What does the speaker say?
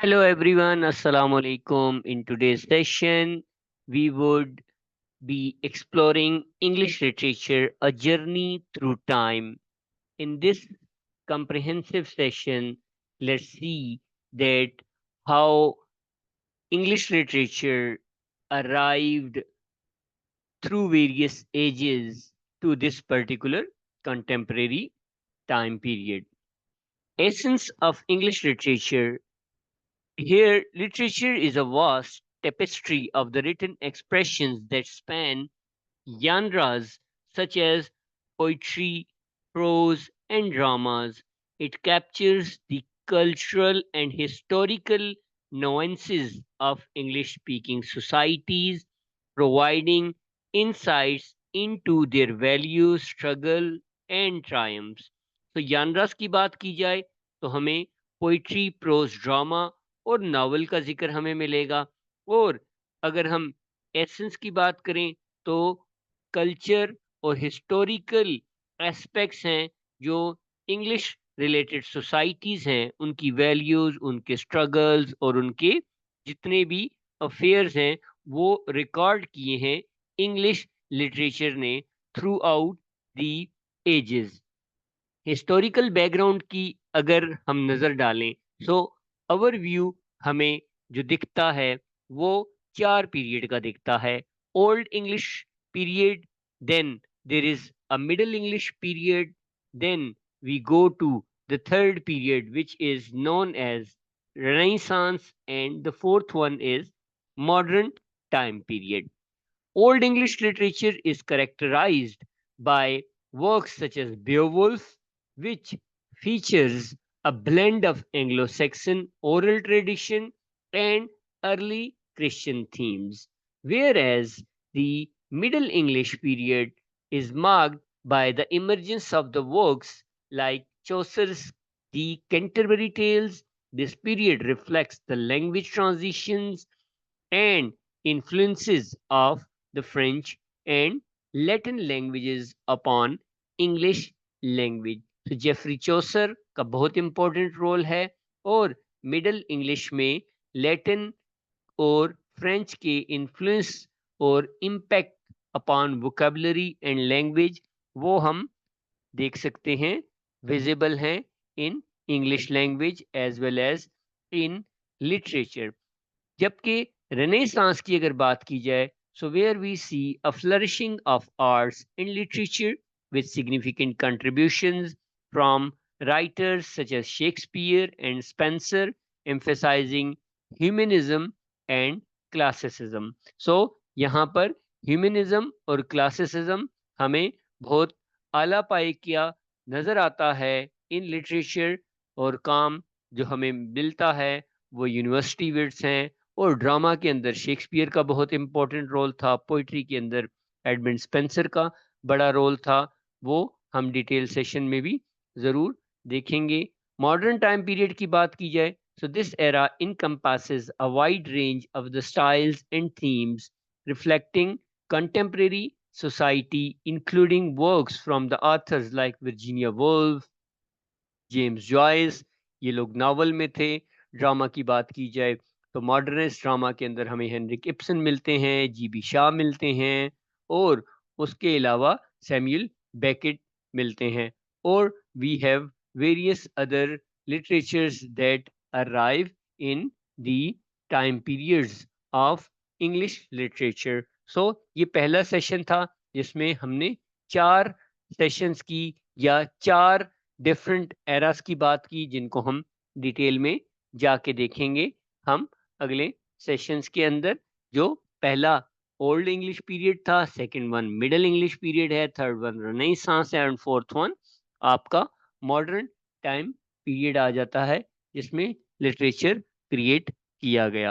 Hello everyone, Assalamu alaikum. In today's session, we would be exploring English literature, a journey through time. In this comprehensive session, let's see that how English literature arrived through various ages to this particular contemporary time period. Essence of English literature. Here, literature is a vast tapestry of the written expressions that span genres such as poetry, prose, and dramas. It captures the cultural and historical nuances of English speaking societies, providing insights into their values, struggle, and triumphs. तो genres की बात की जाए तो हमें poetry, pros, drama और novel का जिक्र हमें मिलेगा। और अगर हम एसेंस की बात करें तो कल्चर और हिस्टोरिकल एस्पेक्ट्स हैं जो इंग्लिश रिलेटेड सोसाइटीज़ हैं, उनकी वैल्यूज़, उनके स्ट्रगल्स और उनके जितने भी अफेयर्स हैं, वो रिकॉर्ड किए हैं इंग्लिश लिटरेचर ने throughout the ages. Historical background की अगर हम नज़र डालें सो ओवर व्यू हमें जो दिखता है वो चार पीरियड का दिखता है। Old English period, then there is a middle English period, then we go to the third period which is known as Renaissance, and the fourth one is modern time period. Old English literature is characterized by works such as Beowulf, which features a blend of Anglo Saxon oral tradition and early Christian themes, whereas the Middle English period is marked by the emergence of the works like Chaucer's The Canterbury Tales. This period reflects the language transitions and influences of the French and Latin languages upon English language. तो Geoffrey Chaucer का बहुत important role है और middle English में Latin और French के influence और impact upon vocabulary and language वो हम देख सकते हैं, विजिबल हैं in English language as well as in literature. जबकि रेनेसांस की अगर बात की जाए so where we see a flourishing of arts and literature with significant contributions from writers such as Shakespeare and Spencer, emphasizing humanism and classicism. So यहाँ पर humanism और classicism हमें बहुत आला पाए किया नजर आता है इन लिटरेचर। और काम जो हमें मिलता है वो यूनिवर्सिटी विट्स हैं। और ड्रामा के अंदर शेक्सपियर का बहुत इंपॉर्टेंट रोल था, पोइट्री के अंदर एडमंड स्पेंसर का बड़ा रोल था, वो हम डिटेल सेशन में भी ज़रूर देखेंगे। मॉडर्न टाइम पीरियड की बात की जाए so this era encompasses a wide range of the styles and themes reflecting contemporary society, including works from the authors like Virginia Woolf, James Joyce, ये लोग नावल में थे। ड्रामा की बात की जाए तो मॉडर्निस्ट ड्रामा के अंदर हमें हेनरिक इब्सन मिलते हैं, जीबी शाह मिलते हैं और उसके अलावा सैमुअल बेकेट मिलते हैं। और we have various other literatures that arrive in the time periods of English literature. So ये पहला सेशन था जिसमें हमने चार सेशंस की या चार डिफरेंट एरास की बात की जिनको हम डिटेल में जाके देखेंगे हम अगले सेशंस के अंदर। जो पहला ओल्ड इंग्लिश पीरियड था, second one middle English period है, थर्ड वन रेनेसांस है एंड फोर्थ वन आपका मॉडर्न टाइम पीरियड आ जाता है जिसमें लिटरेचर क्रिएट किया गया।